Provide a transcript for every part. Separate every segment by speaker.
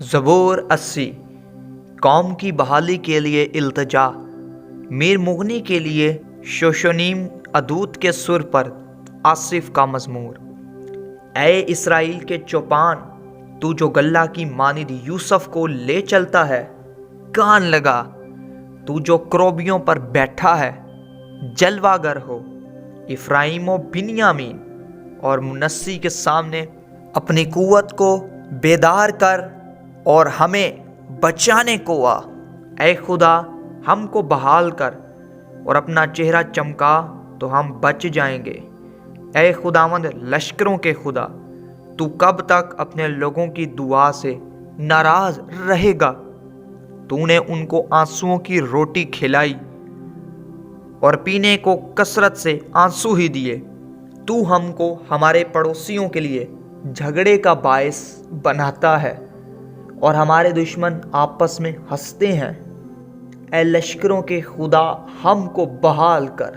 Speaker 1: ज़बूर 80। कौम की बहाली के लिए इल्तिजा। मीर मुगनी के लिए शोशनीम अदूत के सुर पर आसिफ का मज़मूर। ऐ इसराइल के चौपान, तू जो गल्ला की मानिद यूसुफ को ले चलता है, कान लगा। तू जो क्रोबियों पर बैठा है, जलवागर हो। इफ्राइम व बिन्यामीन और मुनस्सी के सामने अपनी कुव्वत को बेदार कर और हमें बचाने को आ। ऐ खुदा, हमको बहाल कर और अपना चेहरा चमका तो हम बच जाएंगे। ऐ खुदावंद लश्करों के खुदा, तू कब तक अपने लोगों की दुआ से नाराज रहेगा? तूने उनको आंसुओं की रोटी खिलाई और पीने को कसरत से आंसू ही दिए। तू हमको हमारे पड़ोसियों के लिए झगड़े का बायस बनाता है और हमारे दुश्मन आपस में हंसते हैं। ऐ लश्करों के खुदा, हमको बहाल कर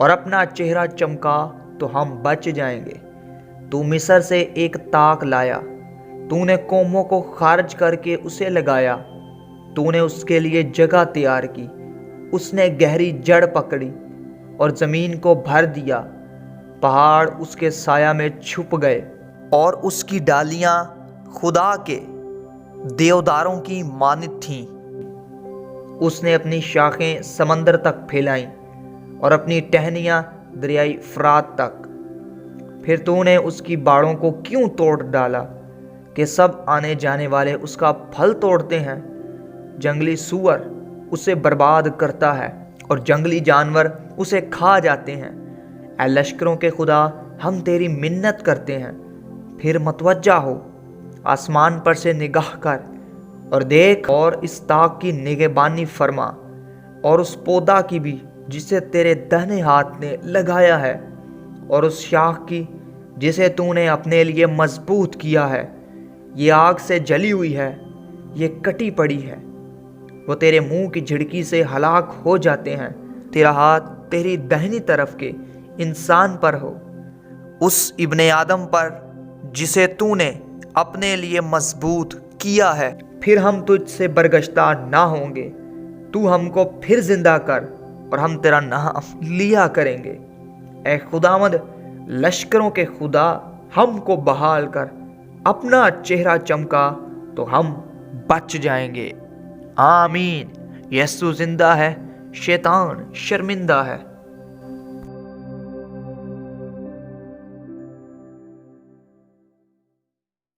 Speaker 1: और अपना चेहरा चमका तो हम बच जाएंगे। तू मिस्र से एक ताक लाया, तूने कौमों को खारिज करके उसे लगाया। तूने उसके लिए जगह तैयार की, उसने गहरी जड़ पकड़ी और ज़मीन को भर दिया। पहाड़ उसके साया में छुप गए और उसकी डालियां खुदा के देवदारों की मानित थीं। उसने अपनी शाखें समंदर तक फैलाईं और अपनी टहनियां दरियाई फरात तक। फिर तूने उसकी बाड़ों को क्यों तोड़ डाला कि सब आने जाने वाले उसका फल तोड़ते हैं? जंगली सूअर उसे बर्बाद करता है और जंगली जानवर उसे खा जाते हैं। ऐ लश्करों के खुदा, हम तेरी मिन्नत करते हैं, फिर मतवज्जा हो। आसमान पर से निगाह कर और देख, और इस ताक की निगहबानी फरमा, और उस पौधा की भी जिसे तेरे दाहिने हाथ ने लगाया है, और उस शाख की जिसे तूने अपने लिए मजबूत किया है। ये आग से जली हुई है, ये कटी पड़ी है। वो तेरे मुंह की झिड़की से हलाक हो जाते हैं। तेरा हाथ तेरी दाहिनी तरफ के इंसान पर हो, उस इब्ने आदम पर जिसे तूने अपने लिए मजबूत किया है। फिर हम तुझसे बरगश्ता ना होंगे। तू हमको फिर जिंदा कर और हम तेरा नाम लिया करेंगे। ऐ खुदावंद लश्करों के खुदा, हमको बहाल कर, अपना चेहरा चमका तो हम बच जाएंगे। आमीन। यीशु जिंदा है, शैतान शर्मिंदा है।